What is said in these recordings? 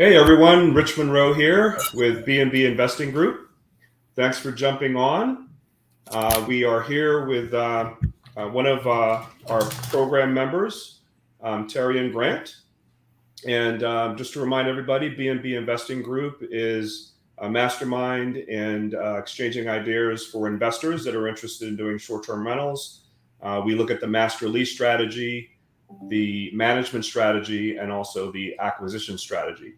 Hey everyone, Rich Monroe here with BNB Investing Group. Thanks for jumping on. We are here with one of our program members, Tarrian Grant. And just to remind everybody, BNB Investing Group is a mastermind and exchanging ideas for investors that are interested in doing short-term rentals. We look at the master lease strategy, the management strategy, and also the acquisition strategy.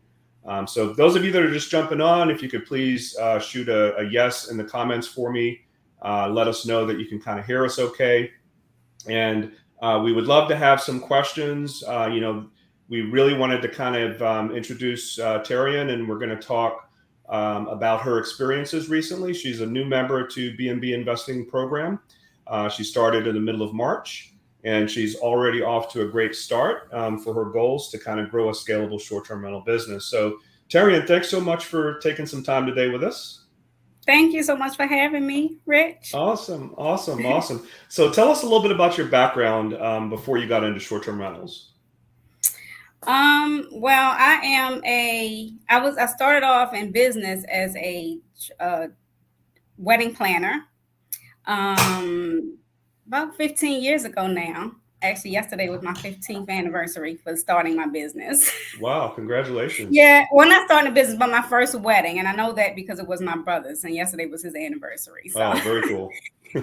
So those of you that are just jumping on, if you could please shoot a yes in the comments for me, let us know that you can kind of hear us okay. And we would love to have some questions. We really wanted to kind of introduce Tarrian, and we're going to talk about her experiences recently. She's a new member to BNB Investing Program. She started in the middle of March. And she's already off to a great start for her goals to kind of grow a scalable short-term rental business. So, Tarrian, thanks so much for taking some time today with us. Thank you so much for having me, Rich. Awesome. So tell us a little bit about your background before you got into short-term rentals. Well, I started off in business as a wedding planner. About 15 years ago now. Actually, yesterday was my 15th anniversary for starting my business. Wow, congratulations. Yeah, well, not starting a business, but my first wedding. And I know that because it was my brother's, and yesterday was his anniversary. So. Oh, very cool.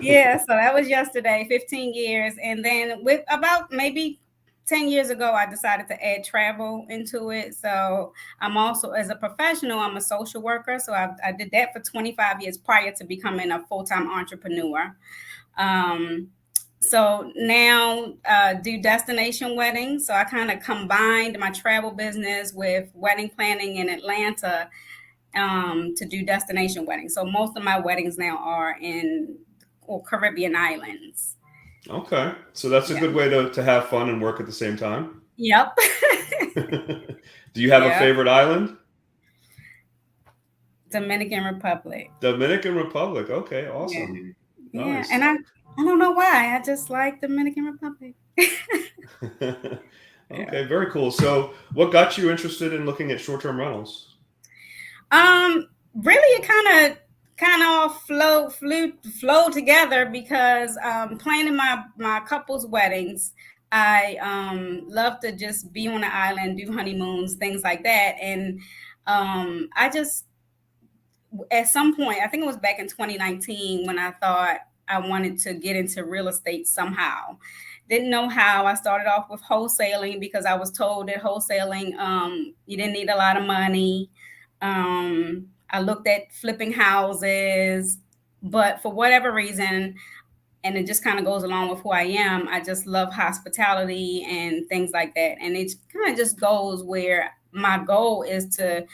Yeah, so that was yesterday, 15 years. And then with about maybe 10 years ago, I decided to add travel into it. So I'm also, as a professional, I'm a social worker. So I did that for 25 years prior to becoming a full-time entrepreneur. So now do destination weddings. So I kind of combined my travel business with wedding planning in Atlanta to do destination weddings. So most of my weddings now are in Caribbean islands. Okay, so that's a good way to have fun and work at the same time. Yep. Do you have a favorite island? Dominican Republic. Dominican Republic. Okay, awesome. Yeah, nice. And I don't know why. I just like Dominican Republic. Okay, very cool. So what got you interested in looking at short-term rentals? Really it kind of flowed together because planning my couple's weddings, I love to just be on the island, do honeymoons, things like that. And I just, at some point, I think it was back in 2019 when I thought I wanted to get into real estate somehow. Didn't know how. I started off with wholesaling because I was told that wholesaling, you didn't need a lot of money. I looked at flipping houses, but for whatever reason, and it just kind of goes along with who I am, I just love hospitality and things like that. And it kind of just goes where my goal is to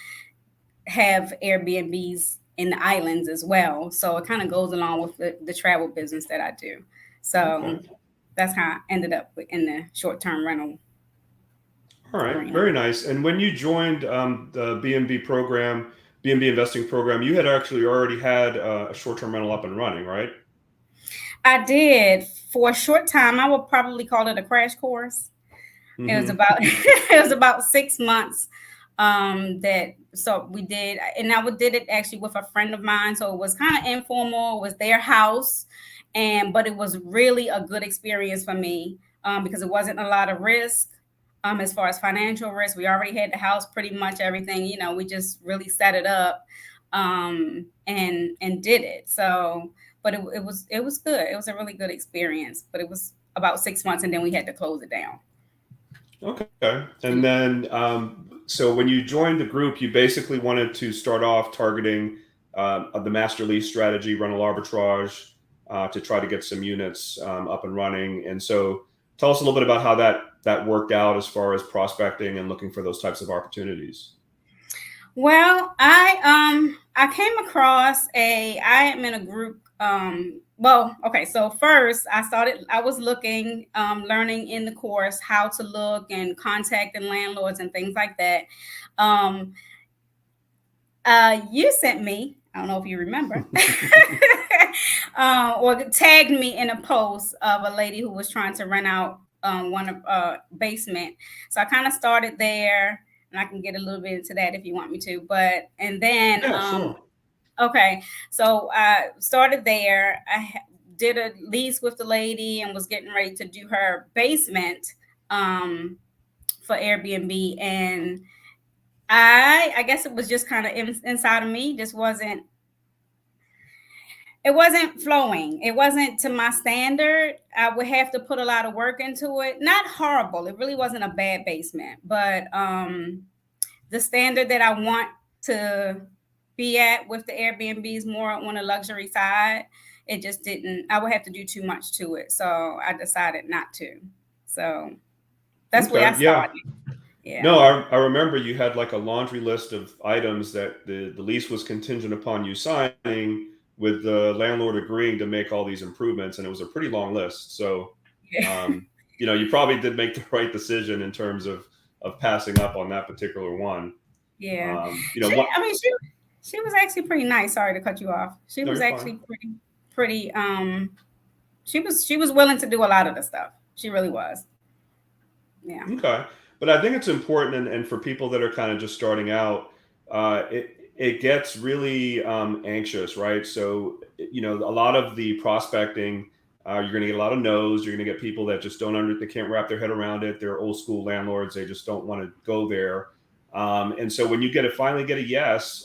have Airbnbs in the islands as well. So it kind of goes along with the travel business that I do. So that's how I ended up in the short-term rental. All right, very nice. And when you joined the BNB program, BNB Investing Program, you had actually already had a short-term rental up and running, right? I did for a short time. I would probably call it a crash course. Mm-hmm. It was about 6 months so we did, and I did it actually with a friend of mine. So it was kind of informal. It was their house, but it was really a good experience for me because it wasn't a lot of risk. As far as financial risk, we already had the house, pretty much everything. We just really set it up and did it. So, but it was good. It was a really good experience. But it was about 6 months, and then we had to close it down. Okay, and then so when you joined the group, you basically wanted to start off targeting the master lease strategy, rental arbitrage, to try to get some units up and running. And so tell us a little bit about how that worked out as far as prospecting and looking for those types of opportunities. Well, I came across I am in a group. So first I was looking, learning in the course how to look and contacting landlords and things like that. You sent me, I don't know if you remember, or tagged me in a post of a lady who was trying to rent out one basement. So I kind of started there. and I can get a little bit into that if you want me to. But and then Yeah, sure. okay, so I started there. Did a lease with the lady and was getting ready to do her basement for Airbnb, and I guess it was just kind of inside of me, just wasn't it wasn't flowing. It wasn't to my standard. I would have to put a lot of work into it. Not horrible. It really wasn't a bad basement, but the standard that I want to be at with the Airbnbs more on a luxury side, it just didn't. I would have to do too much to it, so I decided not to. So that's where I Okay. Yeah. started. Yeah. No, I remember you had like a laundry list of items that the lease was contingent upon you signing, with the landlord agreeing to make all these improvements, and it was a pretty long list. So, Yeah. um, you probably did make the right decision in terms of passing up on that particular one. Yeah. What? I mean, she was actually pretty nice. Sorry to cut you off. She No, was you're fine. actually pretty. She was willing to do a lot of the stuff. She really was. Yeah. Okay, but I think it's important, and for people that are kind of just starting out, it gets really anxious, right? So a lot of the prospecting, you're going to get a lot of no's. You're going to get people that just they can't wrap their head around it. They're old school landlords. They just don't want to go there. And so when you finally get a yes,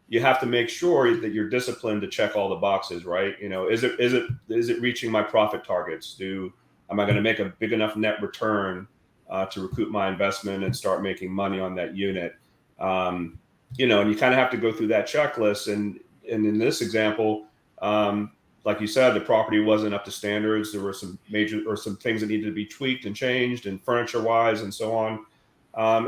you have to make sure that you're disciplined to check all the boxes, right? Is it reaching my profit targets? Am I going to make a big enough net return to recoup my investment and start making money on that unit? And you kind of have to go through that checklist. And in this example, like you said, the property wasn't up to standards. There were some things that needed to be tweaked and changed, and furniture wise, and so on.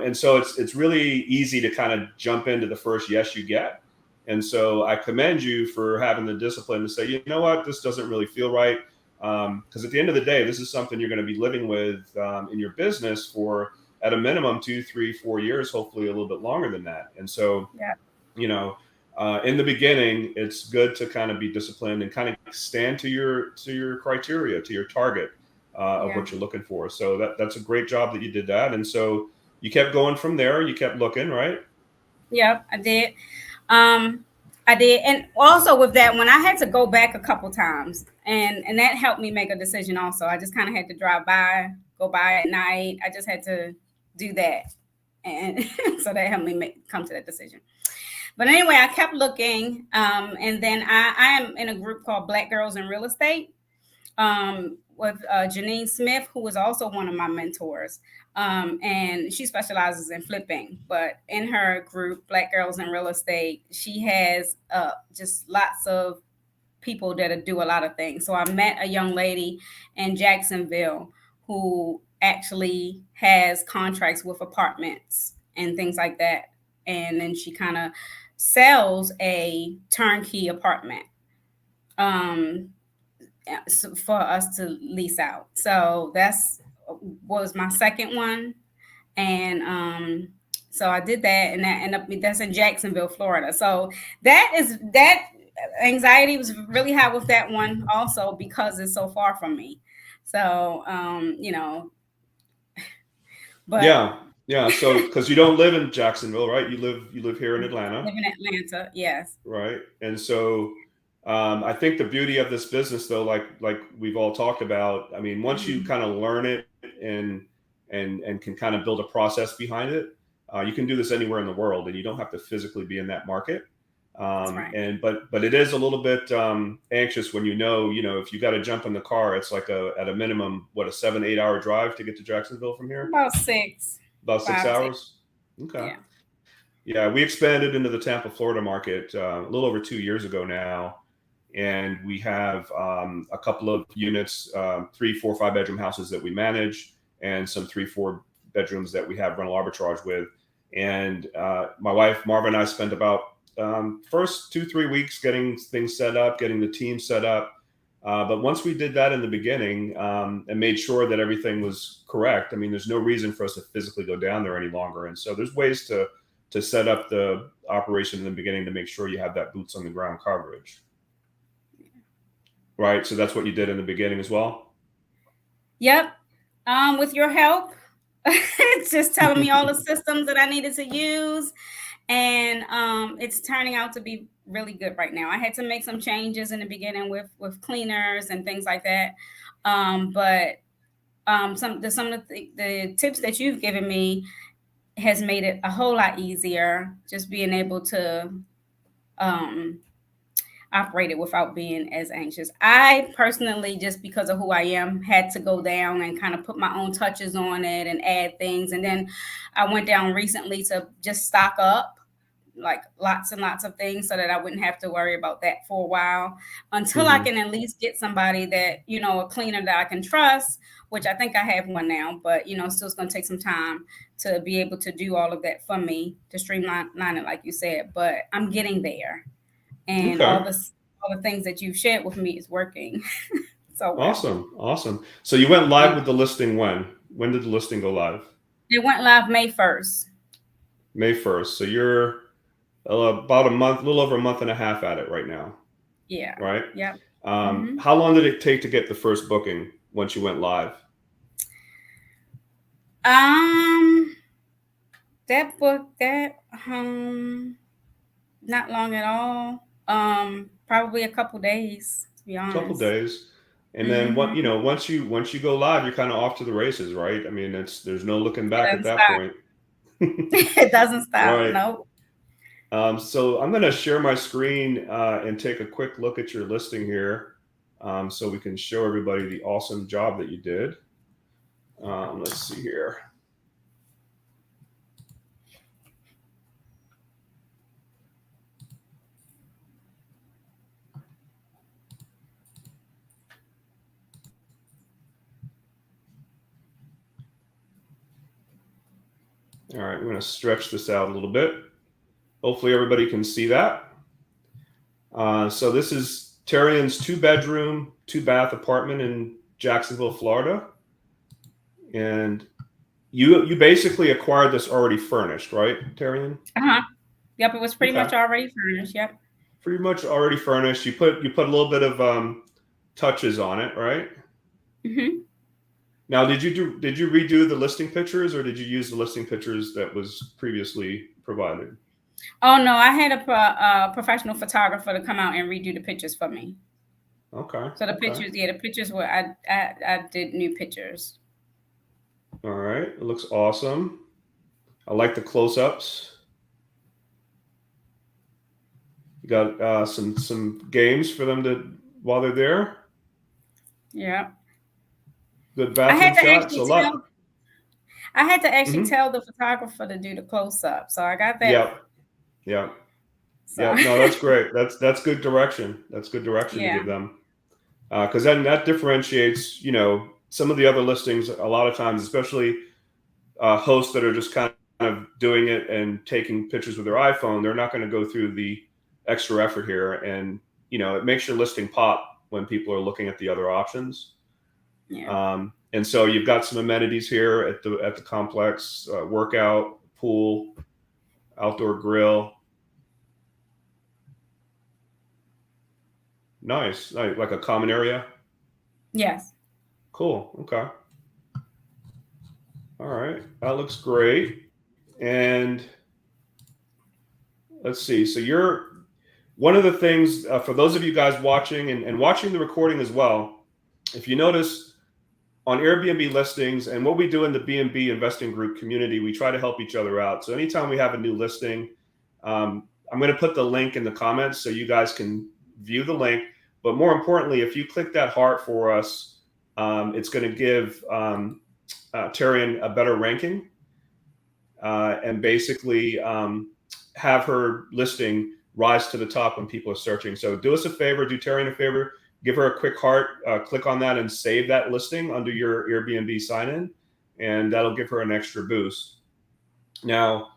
And so it's really easy to kind of jump into the first yes you get. And so I commend you for having the discipline to say, you know what, this doesn't really feel right. Because at the end of the day, this is something you're going to be living with in your business for, at a minimum, 2, 3, 4 years, hopefully a little bit longer than that. And so, Yeah. In the beginning, it's good to kind of be disciplined and kind of stand to your criteria, to your target of what you're looking for. So that's a great job that you did that. And so you kept going from there. You kept looking, right? Yep, I did. I did, and also with that, when I had to go back a couple times, and that helped me make a decision. Also, I just kind of had to go by at night. I just had to do that, and so that helped me come to that decision. But anyway, I kept looking, and then I am in a group called Black Girls in Real Estate, with Janine Smith, who was also one of my mentors. And she specializes in flipping. But in her group, Black Girls in Real Estate, she has just lots of people that do a lot of things. So I met a young lady in Jacksonville who actually has contracts with apartments and things like that. And then she kind of sells a turnkey apartment for us to lease out. So was my second one. And so I did that, and that's in Jacksonville, Florida. So that anxiety was really high with that one also, because it's so far from me. So but Yeah. So because you don't live in Jacksonville, right? You live here in I Atlanta, live in Atlanta, yes. right? And so I think the beauty of this business, though, like we've all talked about, I mean, once you kind of learn it and can kind of build a process behind it, you can do this anywhere in the world, and you don't have to physically be in that market. That's right. But it is a little bit anxious when if you got to jump in the car, it's like at a minimum, a 7-8 hour drive to get to Jacksonville from here. About 6. About 6 5, 6. hours. Okay. Yeah. Yeah, we expanded into the Tampa, Florida market a little over 2 years ago now, and we have a couple of units, 3, 4, 5 bedroom houses that we manage, and some 3, 4 bedrooms that we have rental arbitrage with. And my wife Marva and I spent about first 2-3 weeks getting things set up, getting the team set up. But once we did that in the beginning and made sure that everything was correct, I mean, there's no reason for us to physically go down there any longer. And so there's ways to set up the operation in the beginning to make sure you have that boots on the ground coverage. Right. So that's what you did in the beginning as well. Yep. With your help, It's just telling me all the systems that I needed to use. And it's turning out to be really good right now. I had to make some changes in the beginning with cleaners and things like that. But some of the tips that you've given me has made it a whole lot easier, just being able to um, operate it without being as anxious. I personally, just because of who I am, had to go down and kind of put my own touches on it and add things. And then I went down recently to just stock up like lots and lots of things so that I wouldn't have to worry about that for a while until I can at least get somebody that, a cleaner that I can trust, which I think I have one now, but still it's going to take some time to be able to do all of that for me, to streamline it like you said, but I'm getting there. And Okay. all the things that you've shared with me is working so well. Awesome. So you went live Yeah. with the listing when? When did the listing go live? It went live May 1st. May 1st. So you're about a month, a little over a month and a half at it right now. Yeah. Right? Yep. How long did it take to get the first booking once you went live? That book, not long at all. Probably a couple days, to be honest. Couple days. And then once you go live, you're kind of off to the races, right? I mean, there's no looking back at that point. It doesn't stop. Right. Nope. So I'm going to share my screen and take a quick look at your listing here, so we can show everybody the awesome job that you did. Let's see here. All right, I'm going to stretch this out a little bit. Hopefully everybody can see that. So this is Tarrian's 2-bedroom, 2-bath apartment in Jacksonville, Florida. And you basically acquired this already furnished, right, Tarrian? Yep, it was pretty much already furnished. Yep. Pretty much already furnished. You put a little bit of touches on it, right? Now, did you redo the listing pictures, or did you use the listing pictures that was previously provided? Oh no, I had a professional photographer to come out and redo the pictures for me. Okay. So the pictures were I did new pictures. All right, it looks awesome. I like the close-ups. You got some games for them while they're there. Yeah. Good bathroom shots. I had to actually tell the photographer to do the close-up, so I got that. Yeah. No, that's great. That's good direction. That's good direction to give them, because then that differentiates. Some of the other listings. A lot of times, especially hosts that are just kind of doing it and taking pictures with their iPhone, they're not going to go through the extra effort here, and it makes your listing pop when people are looking at the other options. Yeah. And so you've got some amenities here at the complex: workout, pool, outdoor grill. Nice, like a common area. Yes. Cool. Okay. All right, that looks great. And let's see. So you're one of the things for those of you guys watching and watching the recording as well. If you notice, on Airbnb listings and what we do in the BNB Investing Group community, we try to help each other out. So anytime we have a new listing, I'm going to put the link in the comments so you guys can view the link. But more importantly, if you click that heart for us, it's going to give Tarrian a better ranking and basically have her listing rise to the top when people are searching. So do us a favor, do Tarrian a favor. Give her a quick heart, click on that and save that listing under your Airbnb sign-in, and that'll give her an extra boost. Now,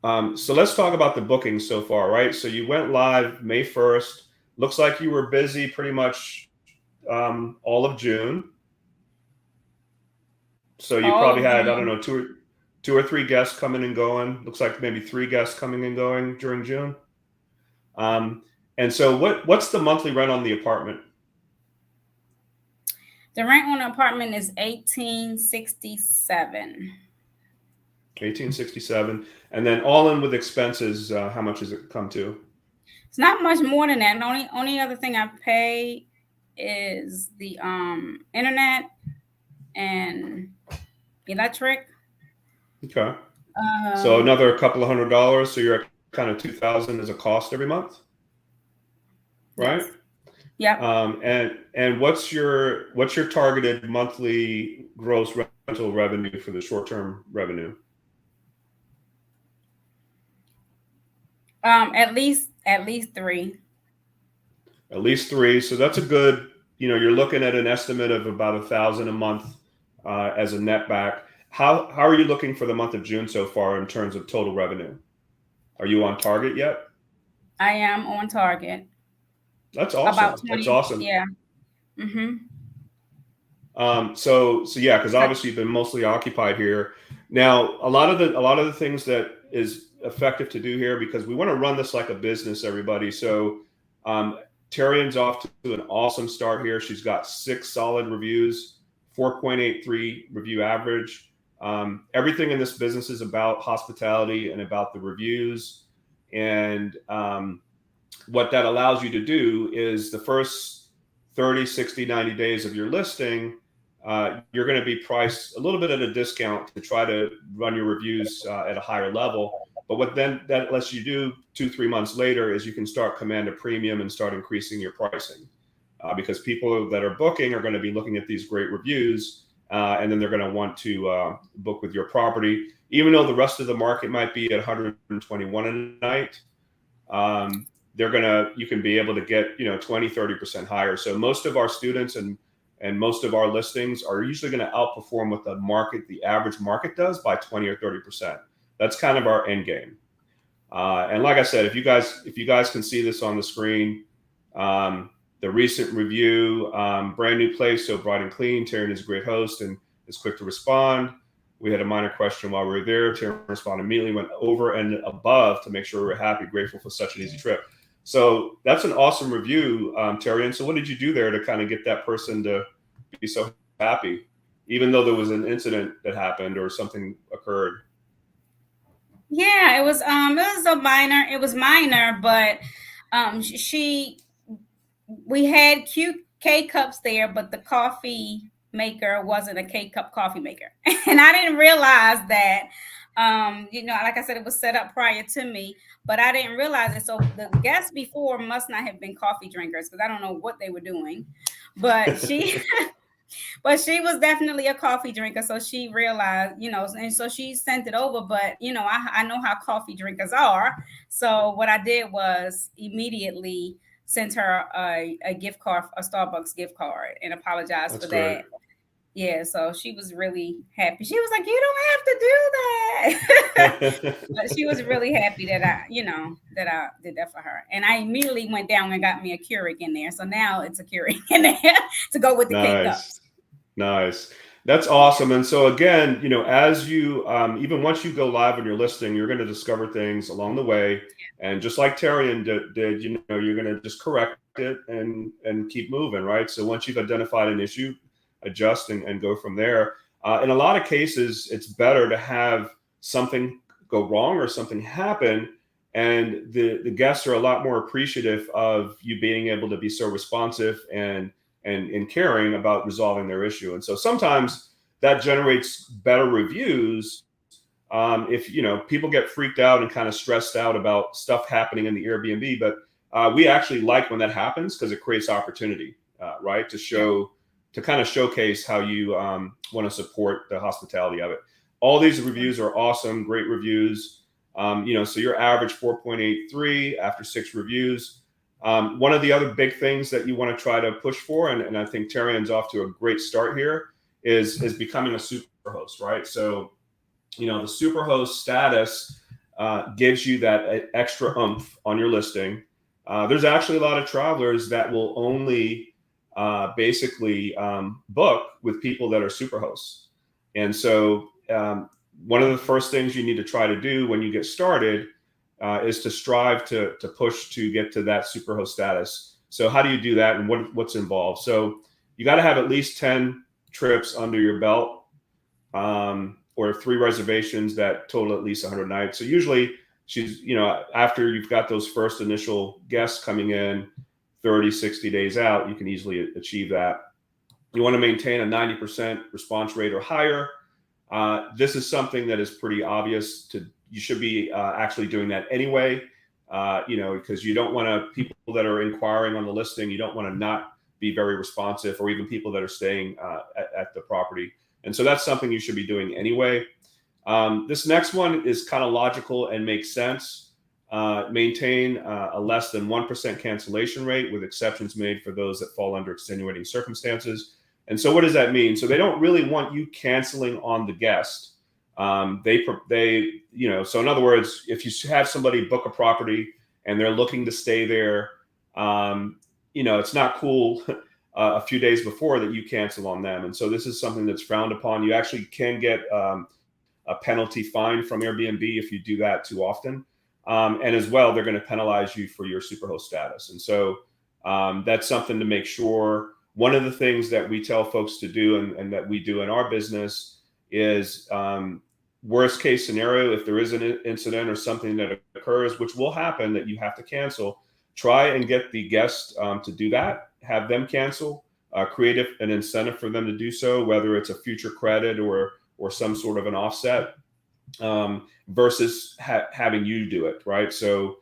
so let's talk about the bookings so far, right? So you went live May 1st. Looks like you were busy pretty much all of June. So you probably had, I don't know, two or three guests coming and going. Looks like maybe 3 guests coming and going during June. And so what's the monthly rent on the apartment? The rent on the apartment is $1,867. 1867, and then all in with expenses, how much does it come to? It's not much more than that. The only other thing I pay is the internet and electric. Okay. So another couple of $100. So you're at kind of 2,000 as a cost every month, right? Yes. Yep. And what's your targeted monthly gross rental revenue for the short-term revenue? At least 3. At least 3. So that's a good, you're looking at an estimate of about 1,000 a month as a net back. How are you looking for the month of June so far in terms of total revenue? Are you on target yet? I am on target. That's awesome. About 20, that's awesome. Yeah. Mm-hmm. So yeah, because obviously you've been mostly occupied here. Now, a lot of the things that is effective to do here, because we want to run this like a business, everybody. So Tarrian's off to an awesome start here. She's got 6 solid reviews, 4.83 review average. Everything in this business is about hospitality and about the reviews. And what that allows you to do is the first 30, 60, 90 days of your listing, you're going to be priced a little bit at a discount to try to run your reviews at a higher level. But what then that lets you do 2-3 months later is you can start command a premium and start increasing your pricing because people that are booking are going to be looking at these great reviews and then they're going to want to book with your property, even though the rest of the market might be at 121 a night. You can be able to get 20-30% higher. So most of our students and most of our listings are usually going to outperform what the average market does by 20 or 30%. That's kind of our end game. And like I said, if you guys can see this on the screen, the recent review, brand new place, so bright and clean. Tarrian is a great host and is quick to respond. We had a minor question while we were there. Tarrian responded immediately, went over and above to make sure we were happy, grateful for such an easy trip. So that's an awesome review, Tarrian. So what did you do there to kind of get that person to be so happy, even though there was an incident that happened or something occurred? Yeah, it was minor, but we had cute K cups there, but the coffee maker wasn't a K cup coffee maker. And I didn't realize that, like I said, it was set up prior to me, but I didn't realize it. So the guests before must not have been coffee drinkers because I don't know what they were doing, but she was definitely a coffee drinker. So she realized, and so she sent it over, but I know how coffee drinkers are. So what I did was immediately sent her a gift card, a Starbucks gift card, and apologized for great. that. Yeah, so she was really happy. She was like, "You don't have to do that," but she was really happy that I did that for her. And I immediately went down and got me a Keurig in there. So now it's a Keurig in there to go with the K-cups. Nice. That's awesome. And so again, as you even once you go live on your listing, you're going to discover things along the way. And just like Tarrian did, you're going to just correct it and keep moving, right? So once you've identified an issue, adjust and go from there. In a lot of cases, it's better to have something go wrong or something happen, and the guests are a lot more appreciative of you being able to be so responsive and caring about resolving their issue. And so sometimes that generates better reviews. If people get freaked out and kind of stressed out about stuff happening in the Airbnb, but we actually like when that happens because it creates opportunity, right? To kind of showcase how you want to support the hospitality of it. All these reviews are awesome, great reviews. So your average 4.83 after 6 reviews. One of the other big things that you want to try to push for, and I think Tarrian's off to a great start here, is becoming a superhost, right? So, the superhost status gives you that extra oomph on your listing. There's actually a lot of travelers that will only basically book with people that are superhosts. And so one of the first things you need to try to do when you get started is to strive to push to get to that superhost status. So how do you do that and what's involved? So you got to have at least 10 trips under your belt, or 3 reservations that total at least 100 nights. So usually she's, after you've got those first initial guests coming in 30, 60 days out, you can easily achieve that. You want to maintain a 90% response rate or higher. This is something that is pretty obvious you should be actually doing that anyway, because you don't want to, people that are inquiring on the listing, you don't want to not be very responsive, or even people that are staying at the property. And so that's something you should be doing anyway. This next one is kind of logical and makes sense. Maintain a less than 1% cancellation rate, with exceptions made for those that fall under extenuating circumstances. And so what does that mean? So they don't really want you canceling on the guest. So in other words, if you have somebody book a property and they're looking to stay there, it's not cool a few days before that you cancel on them. And so this is something that's frowned upon. You actually can get a penalty fine from Airbnb if you do that too often. And as well, they're going to penalize you for your superhost status. And so that's something to make sure. One of the things that we tell folks to do, and that we do in our business, is worst case scenario, if there is an incident or something that occurs, which will happen, that you have to cancel, try and get the guest to do that, have them cancel, create an incentive for them to do so, whether it's a future credit or some sort of an offset, versus having you do it, right? So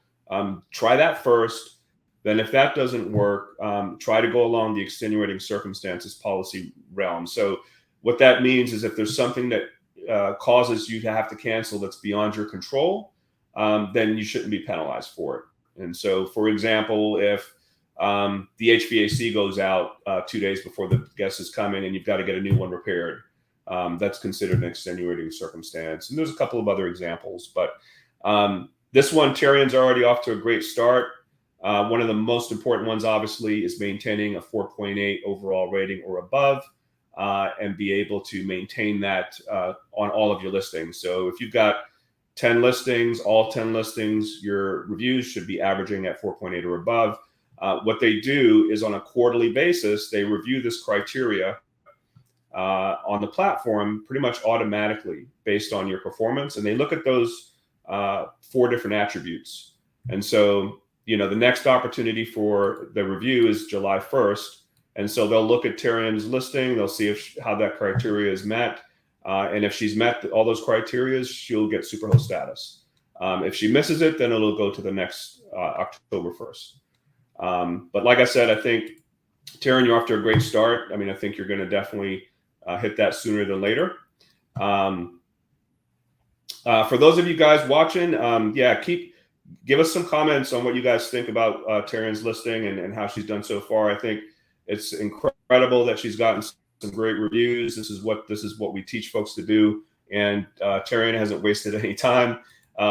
try that first. Then if that doesn't work, try to go along the extenuating circumstances policy realm. So what that means is if there's something that causes you to have to cancel that's beyond your control, then you shouldn't be penalized for it. And so, for example, if the HVAC goes out 2 days before the guest is coming and you've got to get a new one repaired, that's considered an extenuating circumstance. And there's a couple of other examples, but this one, Tarrian's already off to a great start. One of the most important ones, obviously, is maintaining a 4.8 overall rating or above, and be able to maintain that on all of your listings. So if you've got 10 listings, all 10 listings, your reviews should be averaging at 4.8 or above. What they do is, on a quarterly basis, they review this criteria on the platform pretty much automatically based on your performance. And they look at those 4 different attributes. And so, the next opportunity for the review is July 1st. And so they'll look at Tarrian's listing, they'll see how that criteria is met. And if she's met all those criteria, she'll get superhost status. If she misses it, then it'll go to the next October 1st. But like I said, I think, Tarrian, you're off to a great start. I mean, I think you're going to definitely hit that sooner than later. For those of you guys watching, give us some comments on what you guys think about Tarrian's listing and how she's done so far. I think it's incredible that she's gotten some great reviews. This is what we teach folks to do. And Tarrian hasn't wasted any time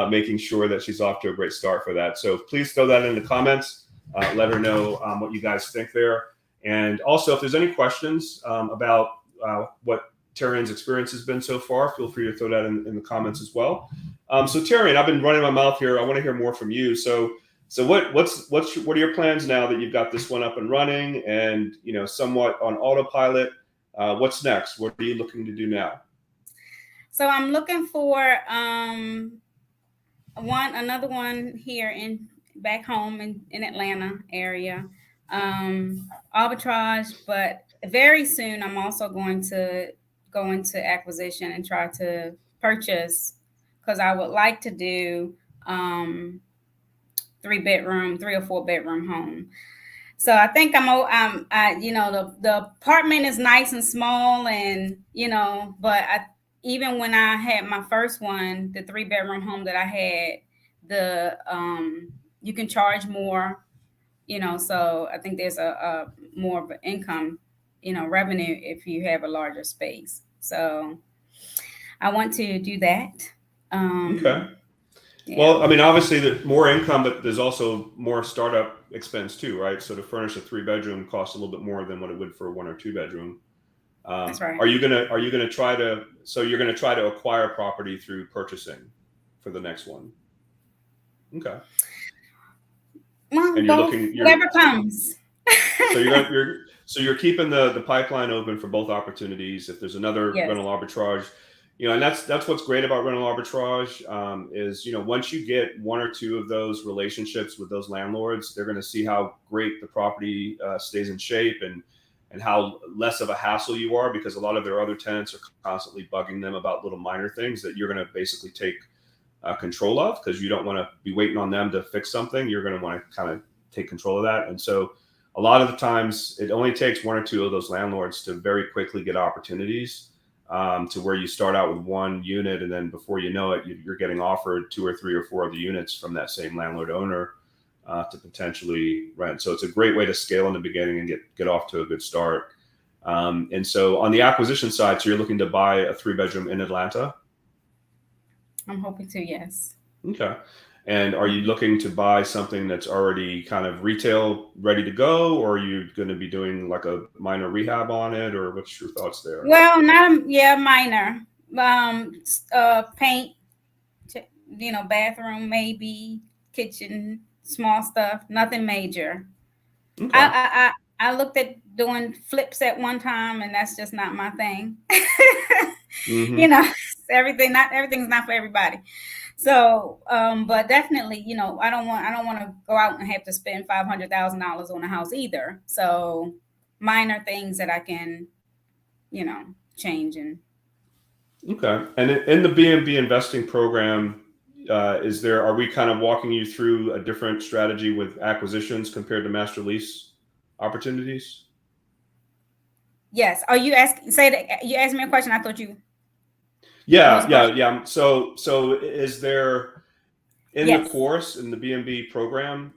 making sure that she's off to a great start for that. So please throw that in the comments. Let her know what you guys think there. And also, if there's any questions about what Tarrian's experience has been so far, feel free to throw that in the comments as well. So Tarrian, I've been running my mouth here. I want to hear more from you. So what are your plans now that you've got this one up and running and somewhat on autopilot? What's next? What are you looking to do now? So I'm looking for another one here back home in Atlanta area, arbitrage. But very soon I'm also going to go into acquisition and try to purchase, because I would like to do 3 or 4 bedroom home. So I think the apartment is nice and small, and but even when I had my first one, the 3 bedroom home that I had, you can charge more, so I think there's a more of an income, revenue if you have a larger space. So I want to do that. Okay. Yeah. Well, I mean, obviously, there's more income, but there's also more startup expense too, right? So to furnish a 3 bedroom costs a little bit more than what it would for a 1 or 2 bedroom. That's right. Are you gonna try to acquire property through purchasing for the next one? Okay. Well, And whatever comes. So you're keeping the pipeline open for both opportunities. If there's another Yes. rental arbitrage, and that's what's great about rental arbitrage, is once you get one or two of those relationships with those landlords, they're going to see how great the property stays in shape, and how less of a hassle you are, because a lot of their other tenants are constantly bugging them about little minor things that you're going to basically take control of, because you don't want to be waiting on them to fix something. You're going to want to kind of take control of that. And so a lot of the times it only takes one or two of those landlords to very quickly get opportunities, to where you start out with one unit, and then before you know it, you're getting offered 2 or 3 or 4 of the units from that same landlord owner to potentially rent. So it's a great way to scale in the beginning and get off to a good start. And so on the acquisition side, so you're looking to buy a 3-bedroom in Atlanta? I'm hoping to, yes. Okay. And are you looking to buy something that's already kind of retail ready to go, or are you going to be doing like a minor rehab on it, or what's your thoughts there? Well, minor. Paint, bathroom, maybe kitchen, small stuff, nothing major. Okay. I looked at doing flips at one time, and that's just not my thing. Mm-hmm. Everything's not for everybody. So, but definitely, I don't want to go out and have to spend $500,000 on a house either. So, minor things that I can, change. And Okay. And in the BNB investing program, are we kind of walking you through a different strategy with acquisitions compared to master lease opportunities? yes. Are you asking? Say that you asked me a question. I thought you. Yeah. So is there, in the Yes. course, in the BNB program,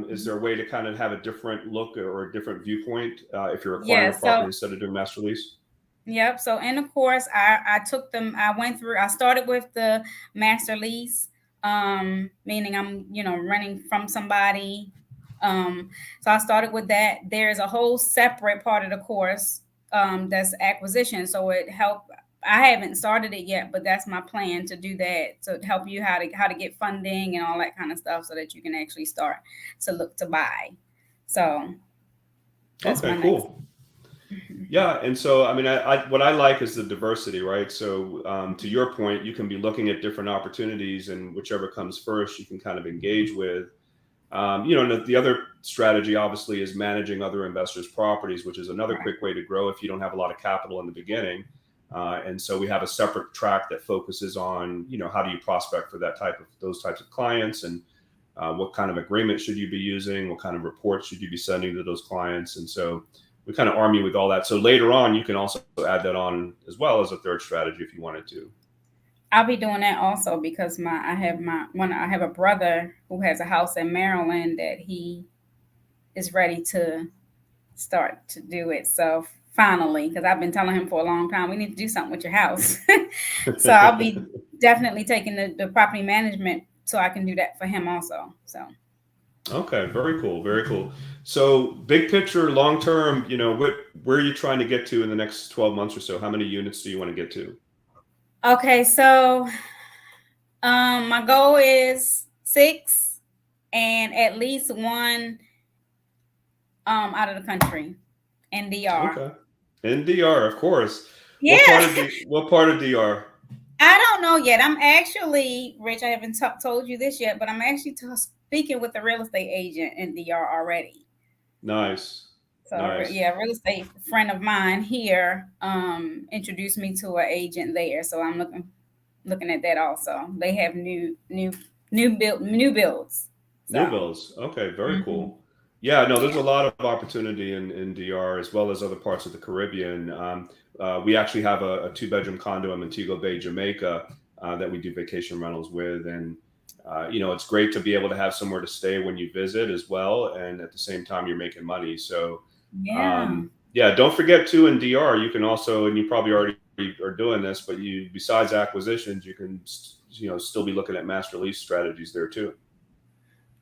is there a way to kind of have a different look or a different viewpoint if you're acquiring a property instead of doing master lease? Yep. So in the course, I took them. I started with the master lease, meaning I'm renting from somebody. So I started with that. There's a whole separate part of the course that's acquisition. So it helped. I haven't started it yet, but that's my plan to do that, to help you how to get funding and all that kind of stuff, so that you can actually start to look to buy. So that's Okay, my next. cool. Yeah, and so I mean, what I like is the diversity, right? So to your point, you can be looking at different opportunities, and whichever comes first, you can kind of engage with. And the other strategy, obviously, is managing other investors' properties, which is another quick way to grow if you don't have a lot of capital in the beginning. And so we have a separate track that focuses on, how do you prospect for those types of clients, and what kind of agreement should you be using, what kind of reports should you be sending to those clients, and so we kind of arm you with all that. So later on, you can also add that on as well as a third strategy if you wanted to. I'll be doing that also, because I have a brother who has a house in Maryland that he is ready to start to do it. So finally, because I've been telling him for a long time, we need to do something with your house. So I'll be definitely taking the property management, so I can do that for him also. So. Okay, very cool, very cool. So big picture, long term, where are you trying to get to in the next 12 months or so? How many units do you want to get to? Okay, so my goal is 6, and at least 1 out of the country, in DR. Okay, in DR, of course. Yeah. What part of DR? I don't know yet. I'm actually, Rich, I haven't told you this yet, but I'm actually speaking with a real estate agent in DR already. Nice. So Nice. a real estate friend of mine here introduced me to an agent there. So I'm looking at that also. They have new builds. So. New builds. Okay, very cool. Yeah, no, there's a lot of opportunity in DR as well as other parts of the Caribbean. We actually have a 2-bedroom condo in Montego Bay, Jamaica, that we do vacation rentals with. And, it's great to be able to have somewhere to stay when you visit as well. And at the same time, you're making money. So, don't forget too, in DR, you can also, and you probably already are doing this, but besides acquisitions, you can, still be looking at master lease strategies there too.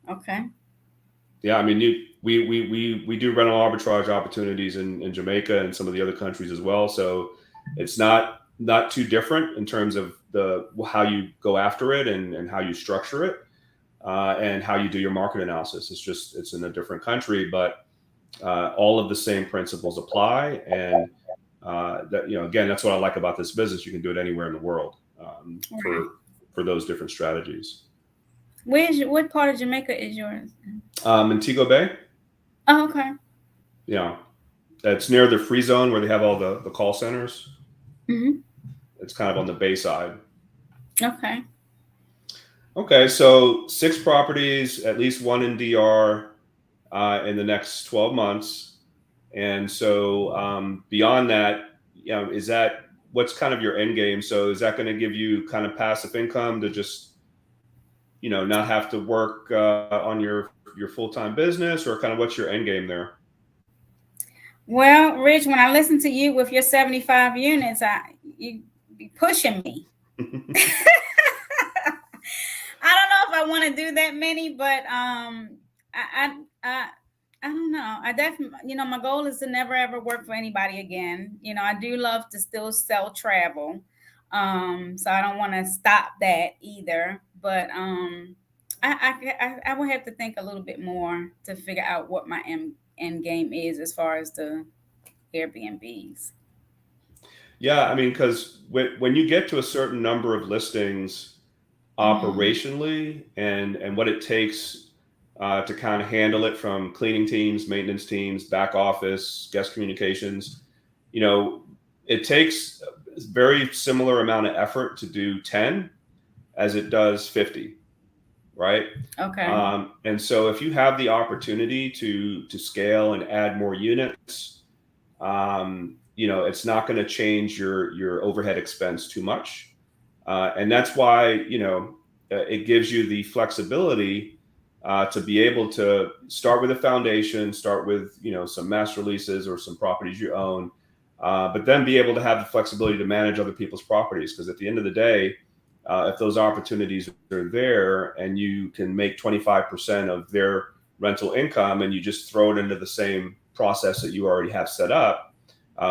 Okay. Yeah, I mean, we do rental arbitrage opportunities in Jamaica and some of the other countries as well. So it's not too different in terms of how you go after it and how you structure it, and how you do your market analysis. It's in a different country, but all of the same principles apply. And that, again, that's what I like about this business. You can do it anywhere in the world for those different strategies. What part of Jamaica is yours? Montego Bay. Oh, okay. Yeah. It's near the free zone where they have all the call centers. Mm-hmm. It's kind of on the bay side. Okay. Okay, so 6 properties, at least 1 in DR in the next 12 months. And so beyond that, is that what's kind of your end game? So is that going to give you kind of passive income to just, not have to work on your full-time business, or kind of what's your end game there? Well, Rich, when I listen to you with your 75 units, you be pushing me. I don't know if I want to do that many, but I don't know. I definitely, my goal is to never ever work for anybody again. I do love to still sell travel, so I don't want to stop that either. But I would have to think a little bit more to figure out what my end game is as far as the Airbnbs. Yeah, I mean, because when you get to a certain number of listings operationally, and what it takes to kind of handle it, from cleaning teams, maintenance teams, back office, guest communications, it takes a very similar amount of effort to do 10 as it does 50, right? Okay. And so if you have the opportunity to scale and add more units, it's not going to change your overhead expense too much. And that's why, it gives you the flexibility to be able to start with a foundation, start with, some master leases or some properties you own, but then be able to have the flexibility to manage other people's properties. Because at the end of the day, if those opportunities are there and you can make 25% of their rental income, and you just throw it into the same process that you already have set up,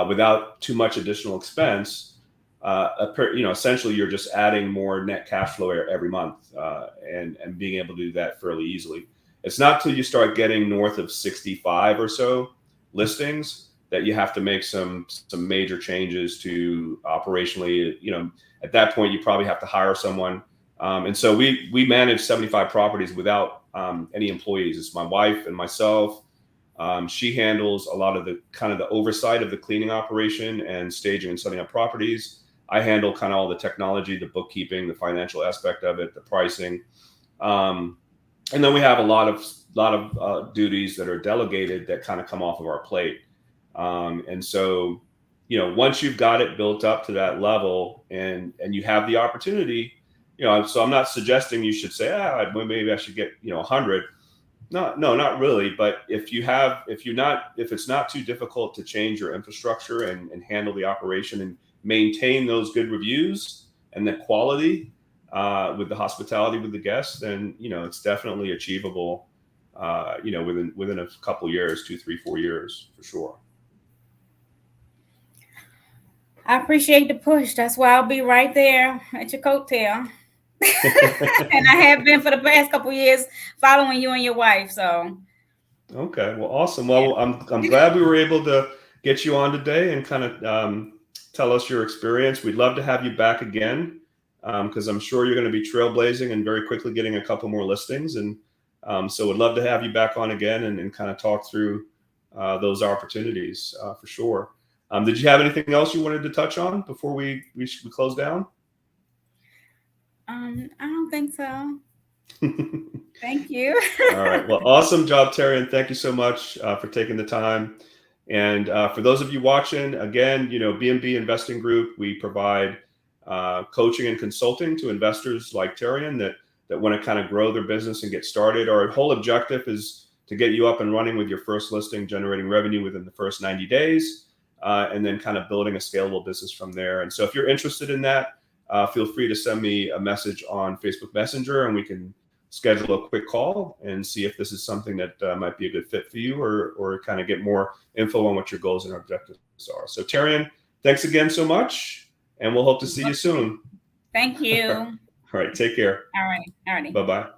without too much additional expense, essentially you're just adding more net cash flow every month, and being able to do that fairly easily. It's not till you start getting north of 65 or so listings that you have to make some major changes to operationally. At that point, you probably have to hire someone. And so we manage 75 properties without any employees. It's my wife and myself. She handles a lot of the kind of the oversight of the cleaning operation and staging and setting up properties. I handle kind of all the technology, the bookkeeping, the financial aspect of it, the pricing. And then we have a lot of duties that are delegated that kind of come off of our plate. And so, once you've got it built up to that level, and you have the opportunity, so I'm not suggesting you should say, maybe I should get, 100. No, not really. But if it's not too difficult to change your infrastructure and handle the operation and maintain those good reviews and the quality with the hospitality with the guests, then it's definitely achievable. Within a couple of years, 2, 3, 4 years for sure. I appreciate the push. That's why I'll be right there at your coattail. And I have been for the past couple of years, following you and your wife. So okay, well, awesome. Well, I'm glad we were able to get you on today and kind of tell us your experience. We'd love to have you back again, because I'm sure you're going to be trailblazing and very quickly getting a couple more listings. And so we'd love to have you back on again and kind of talk through those opportunities for sure. Did you have anything else you wanted to touch on before we close down? I don't think so. Thank you. All right. Well, awesome job, Tarri, and thank you so much for taking the time. And for those of you watching, again, BNB Investing Group, we provide coaching and consulting to investors like Tarrian that want to kind of grow their business and get started. Our whole objective is to get you up and running with your first listing, generating revenue within the first 90 days, and then kind of building a scalable business from there. And so if you're interested in that, feel free to send me a message on Facebook Messenger, and we can schedule a quick call and see if this is something that might be a good fit for you, or kind of get more info on what your goals and objectives are. So Tarrian, thanks again so much, and we'll hope to see you soon. Thank you. All right, take care. All right. All righty. Bye-bye.